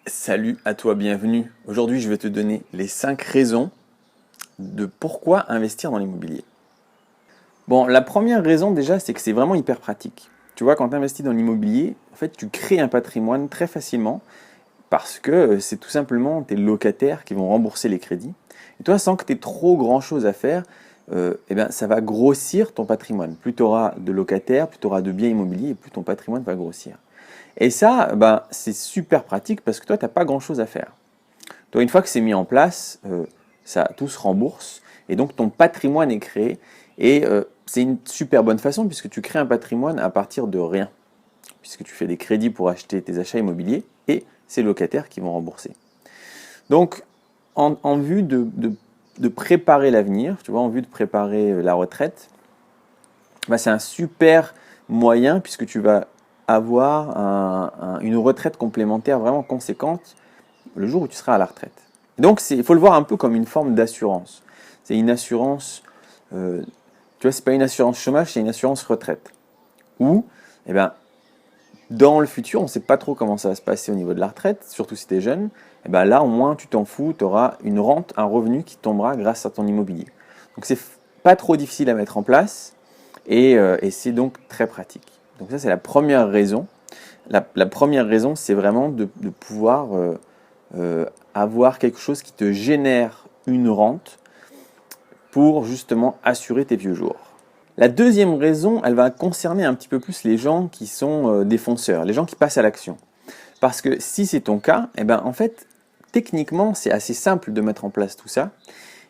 Salut à toi, bienvenue. Aujourd'hui, je vais te donner les 5 raisons de pourquoi investir dans l'immobilier. Bon, la première raison déjà, c'est que c'est vraiment hyper pratique. Tu vois, quand tu investis dans l'immobilier, en fait, tu crées un patrimoine très facilement parce que c'est tout simplement tes locataires qui vont rembourser les crédits. Et toi, sans que tu aies trop grand-chose à faire, eh ben, ça va grossir ton patrimoine. Plus tu auras de locataires, plus tu auras de biens immobiliers, et plus ton patrimoine va grossir. Et ça, ben, c'est super pratique parce que toi, tu n'as pas grand-chose à faire. Toi, une fois que c'est mis en place, ça tout se rembourse et donc ton patrimoine est créé. Et c'est une super bonne façon puisque tu crées un patrimoine à partir de rien, puisque tu fais des crédits pour acheter tes achats immobiliers et c'est les locataires qui vont rembourser. Donc, en vue de préparer l'avenir, tu vois, en vue de préparer la retraite, bah, c'est un super moyen puisque tu vas avoir une retraite complémentaire vraiment conséquente le jour où tu seras à la retraite. Donc, il faut le voir un peu comme une forme d'assurance. C'est une assurance, tu vois, c'est pas une assurance chômage, c'est une assurance retraite. Où, eh ben, dans le futur, on ne sait pas trop comment ça va se passer au niveau de la retraite, surtout si tu es jeune. Eh ben là, au moins, tu t'en fous, tu auras une rente, un revenu qui tombera grâce à ton immobilier. Donc, c'est pas trop difficile à mettre en place et c'est donc très pratique. Donc, ça, c'est la première raison. La première raison, c'est vraiment de pouvoir avoir quelque chose qui te génère une rente pour justement assurer tes vieux jours. La deuxième raison, elle va concerner un petit peu plus les gens qui sont des fonceurs, les gens qui passent à l'action. Parce que si c'est ton cas, eh ben, en fait, techniquement, c'est assez simple de mettre en place tout ça.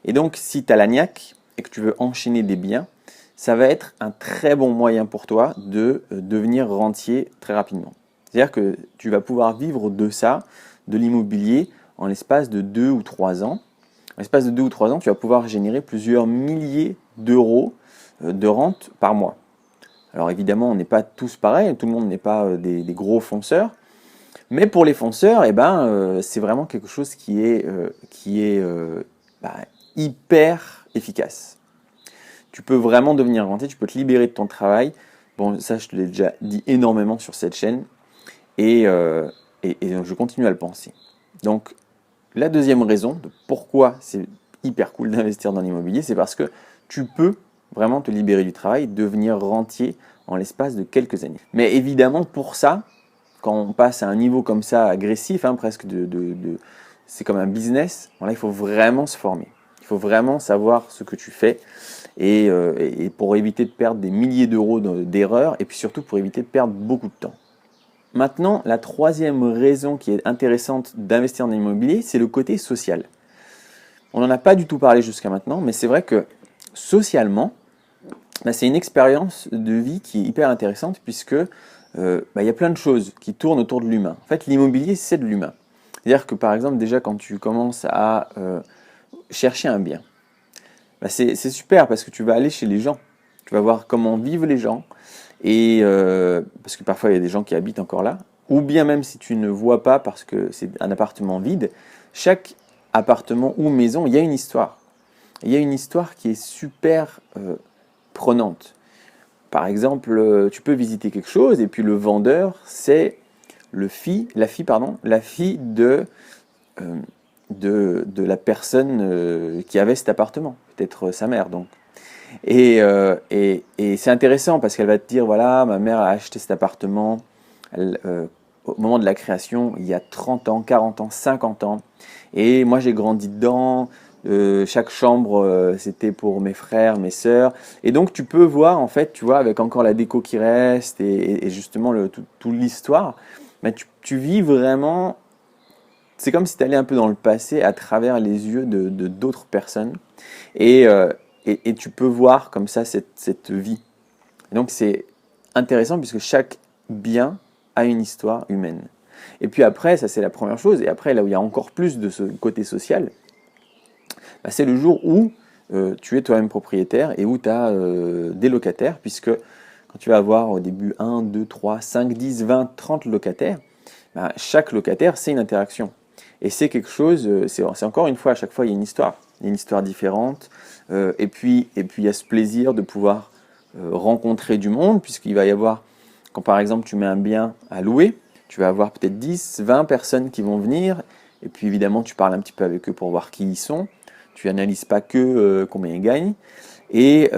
Et donc, si tu as la niaque et que tu veux enchaîner des biens, ça va être un très bon moyen pour toi de devenir rentier très rapidement. C'est-à-dire que tu vas pouvoir vivre de ça, de l'immobilier, en l'espace de 2 ou 3 ans. En l'espace de 2 ou 3 ans, tu vas pouvoir générer plusieurs milliers d'euros de rente par mois. Alors évidemment, on n'est pas tous pareils, tout le monde n'est pas des gros fonceurs, mais pour les fonceurs, eh ben, c'est vraiment quelque chose qui est bah, hyper efficace. Tu peux vraiment devenir rentier, tu peux te libérer de ton travail. Bon, ça, je te l'ai déjà dit énormément sur cette chaîne et, euh, et je continue à le penser. Donc, la deuxième raison de pourquoi c'est hyper cool d'investir dans l'immobilier, c'est parce que tu peux vraiment te libérer du travail, devenir rentier en l'espace de quelques années. Mais évidemment, pour ça, quand on passe à un niveau comme ça, agressif, hein, presque c'est comme un business, bon, là, il faut vraiment se former. Il faut vraiment savoir ce que tu fais et pour éviter de perdre des milliers d'euros d'erreurs et puis surtout pour éviter de perdre beaucoup de temps. Maintenant, la troisième raison qui est intéressante d'investir dans l'immobilier, c'est le côté social. On n'en a pas du tout parlé jusqu'à maintenant, mais c'est vrai que socialement, bah, c'est une expérience de vie qui est hyper intéressante puisque bah, y a plein de choses qui tournent autour de l'humain. En fait, l'immobilier, c'est de l'humain. C'est-à-dire que par exemple, déjà quand tu commences à chercher un bien, bah, c'est super parce que tu vas aller chez les gens. Tu vas voir comment vivent les gens. Et parce que parfois il y a des gens qui habitent encore là. Ou bien même si tu ne vois pas parce que c'est un appartement vide, chaque appartement ou maison, il y a une histoire. Il y a une histoire qui est super prenante. Par exemple, tu peux visiter quelque chose et puis le vendeur, c'est la fille euh, de la personne qui avait cet appartement, peut-être sa mère donc. Et c'est intéressant parce qu'elle va te dire, voilà, ma mère a acheté cet appartement au moment de la création, il y a 30 ans, 40 ans, 50 ans. Et moi, j'ai grandi dedans. Chaque chambre, c'était pour mes frères, mes sœurs. Et donc, tu peux voir, en fait, tu vois, avec encore la déco qui reste et justement tout l'histoire, mais tu vis vraiment. C'est comme si tu allais un peu dans le passé à travers les yeux de d'autres personnes. Et, euh, et tu peux voir comme ça cette vie. Et donc c'est intéressant puisque chaque bien a une histoire humaine. Et puis après, ça c'est la première chose, et après là où il y a encore plus de ce côté social, bah, c'est le jour où tu es toi-même propriétaire et où tu as des locataires, puisque quand tu vas avoir au début 1, 2, 3, 5, 10, 20, 30 locataires, bah, chaque locataire c'est une interaction. Et c'est quelque chose, c'est encore une fois, à chaque fois il y a une histoire. Il y a une histoire différente. Et puis il y a ce plaisir de pouvoir rencontrer du monde, puisqu'il va y avoir, quand par exemple tu mets un bien à louer, Tu vas avoir peut-être 10, 20 personnes qui vont venir, et puis évidemment, tu parles un petit peu avec eux pour voir qui ils sont. Tu n'analyses pas que combien ils gagnent. Et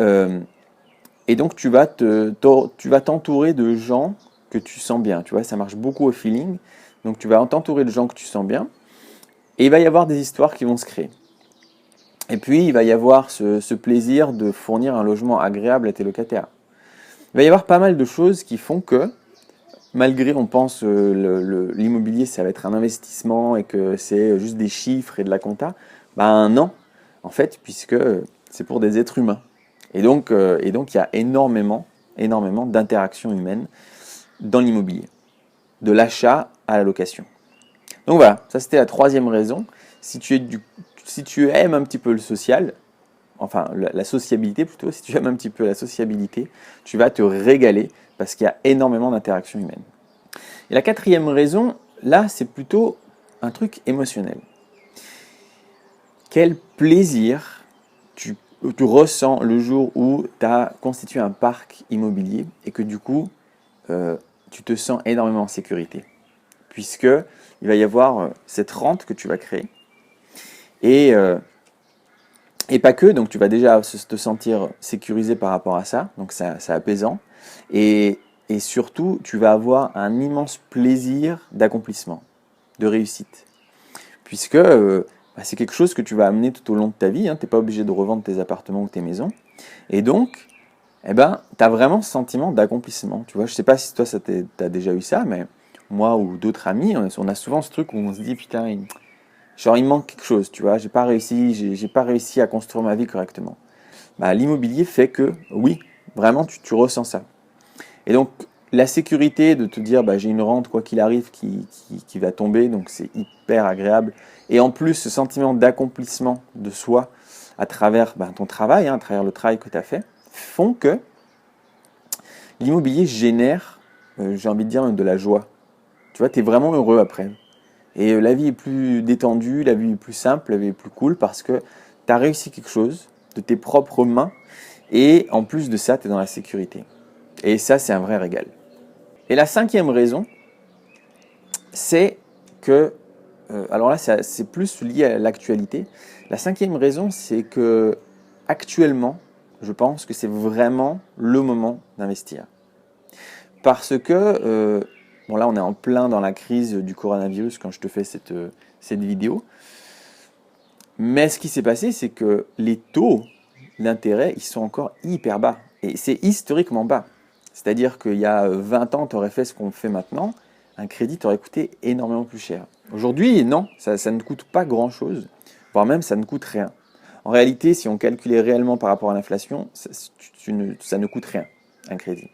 donc, tu vas t'entourer de gens que tu sens bien. Tu vois, ça marche beaucoup au feeling. Donc, tu vas t'entourer de gens que tu sens bien. Et il va y avoir des histoires qui vont se créer. Et puis, il va y avoir ce plaisir de fournir un logement agréable à tes locataires. Il va y avoir pas mal de choses qui font que, malgré, on pense, l'immobilier, ça va être un investissement et que c'est juste des chiffres et de la compta, ben non, en fait, puisque c'est pour des êtres humains. Et donc, il y a énormément d'interactions humaines dans l'immobilier, de l'achat à la location. Donc voilà, ça c'était la troisième raison. Si tu aimes un petit peu le social, enfin la sociabilité plutôt, si tu aimes un petit peu la sociabilité, tu vas te régaler parce qu'il y a énormément d'interactions humaines. Et la quatrième raison, là, c'est plutôt un truc émotionnel. Quel plaisir tu ressens le jour où tu as constitué un parc immobilier et que du coup, tu te sens énormément en sécurité. Puisque il va y avoir cette rente que tu vas créer. Et pas que, donc tu vas déjà te sentir sécurisé par rapport à ça, donc c'est apaisant. Et surtout, tu vas avoir un immense plaisir d'accomplissement, de réussite. Puisque c'est quelque chose que tu vas amener tout au long de ta vie, hein, tu n'es pas obligé de revendre tes appartements ou tes maisons. Et donc, tu as vraiment ce sentiment d'accomplissement. Tu vois, je ne sais pas si toi, tu as déjà eu ça, mais moi ou d'autres amis, on a souvent ce truc où on se dit, putain, il me manque quelque chose, tu vois, j'ai pas réussi à construire ma vie correctement. L'immobilier fait que, oui, vraiment, tu ressens ça. Et donc, la sécurité de te dire, j'ai une rente, quoi qu'il arrive, qui va tomber, donc c'est hyper agréable. Et en plus, ce sentiment d'accomplissement de soi à travers ton travail, à travers le travail que tu as fait, font que l'immobilier génère, j'ai envie de dire, de la joie. Tu vois, tu es vraiment heureux après. Et la vie est plus détendue, la vie est plus simple, la vie est plus cool parce que tu as réussi quelque chose de tes propres mains et en plus de ça, tu es dans la sécurité. Et ça, c'est un vrai régal. Et la cinquième raison, c'est que, alors là, c'est plus lié à l'actualité. La cinquième raison, c'est que actuellement, je pense que c'est vraiment le moment d'investir. Parce que, là, on est en plein dans la crise du coronavirus quand je te fais cette vidéo. Mais ce qui s'est passé, c'est que les taux d'intérêt, ils sont encore hyper bas. Et c'est historiquement bas. C'est-à-dire qu'il y a 20 ans, tu aurais fait ce qu'on fait maintenant, un crédit t'aurait coûté énormément plus cher. Aujourd'hui, non, ça ne coûte pas grand-chose, voire même ça ne coûte rien. En réalité, si on calculait réellement par rapport à l'inflation, ça ne coûte rien, un crédit.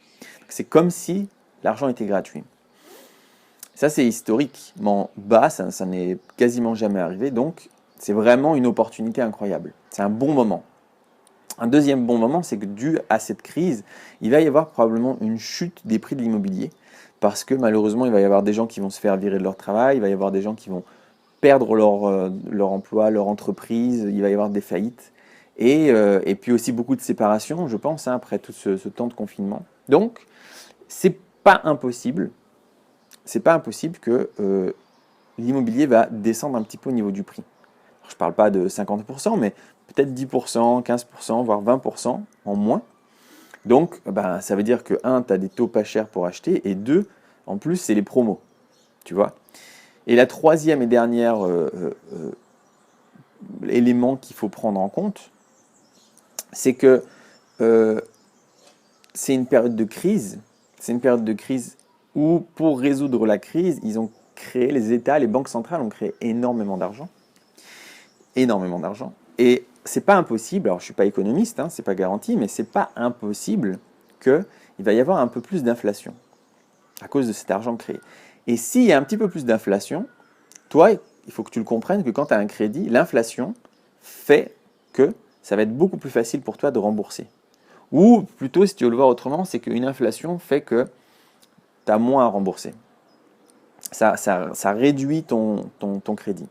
C'est comme si l'argent était gratuit. Ça, c'est historiquement bas, ça n'est quasiment jamais arrivé, donc c'est vraiment une opportunité incroyable. C'est un bon moment. Un deuxième bon moment, c'est que dû à cette crise, il va y avoir probablement une chute des prix de l'immobilier, parce que malheureusement, il va y avoir des gens qui vont se faire virer de leur travail, il va y avoir des gens qui vont perdre leur emploi, leur entreprise, il va y avoir des faillites, et puis aussi beaucoup de séparations, je pense, après tout ce temps de confinement. Donc, c'est pas impossible que l'immobilier va descendre un petit peu au niveau du prix. Alors, je ne parle pas de 50%, mais peut-être 10%, 15%, voire 20% en moins. Donc, ça veut dire que 1, tu as des taux pas chers pour acheter, et 2, en plus, c'est les promos. Tu vois ? Et la troisième et dernière élément qu'il faut prendre en compte, c'est que c'est une période de crise. C'est une période de crise où, pour résoudre la crise, ils ont créé, les États, les banques centrales ont créé énormément d'argent. Énormément d'argent. Et c'est pas impossible, alors je suis pas économiste, c'est pas garanti, mais c'est pas impossible qu'il va y avoir un peu plus d'inflation à cause de cet argent créé. Et s'il y a un petit peu plus d'inflation, toi, il faut que tu le comprennes que quand tu as un crédit, l'inflation fait que ça va être beaucoup plus facile pour toi de rembourser. Ou plutôt, si tu veux le voir autrement, c'est qu'une inflation fait que tu as moins à rembourser. Ça réduit ton crédit.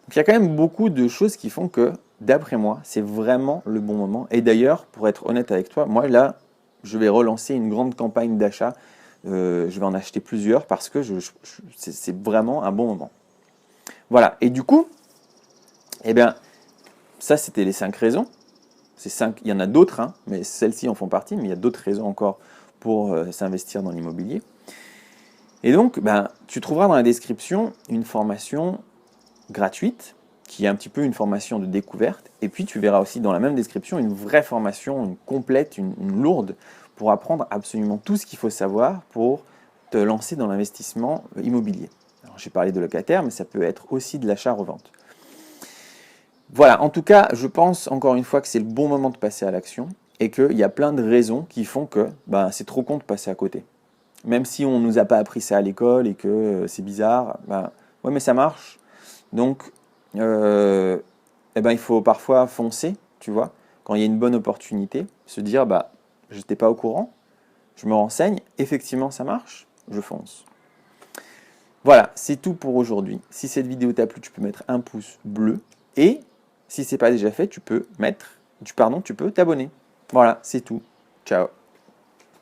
Donc il y a quand même beaucoup de choses qui font que, d'après moi, c'est vraiment le bon moment. Et d'ailleurs, pour être honnête avec toi, moi là, je vais relancer une grande campagne d'achat je vais en acheter plusieurs parce que c'est vraiment un bon moment. Voilà, et du coup, eh bien, ça c'était les 5 raisons. Il y en a d'autres, hein, mais celles-ci en font partie, mais il y a d'autres raisons encore pour s'investir dans l'immobilier. Et donc, tu trouveras dans la description une formation gratuite, qui est un petit peu une formation de découverte, et puis tu verras aussi dans la même description une vraie formation, une complète, une lourde, pour apprendre absolument tout ce qu'il faut savoir pour te lancer dans l'investissement immobilier. Alors, j'ai parlé de locataire, mais ça peut être aussi de l'achat-revente. Voilà, en tout cas, je pense encore une fois que c'est le bon moment de passer à l'action, et qu'il y a plein de raisons qui font que c'est trop con de passer à côté. Même si on ne nous a pas appris ça à l'école et que c'est bizarre, ouais mais ça marche. Donc, il faut parfois foncer, tu vois, quand il y a une bonne opportunité, se dire, je n'étais pas au courant, je me renseigne, effectivement ça marche, je fonce. Voilà, c'est tout pour aujourd'hui. Si cette vidéo t'a plu, tu peux mettre un pouce bleu, et si ce n'est pas déjà fait, tu peux t'abonner. Voilà, c'est tout. Ciao.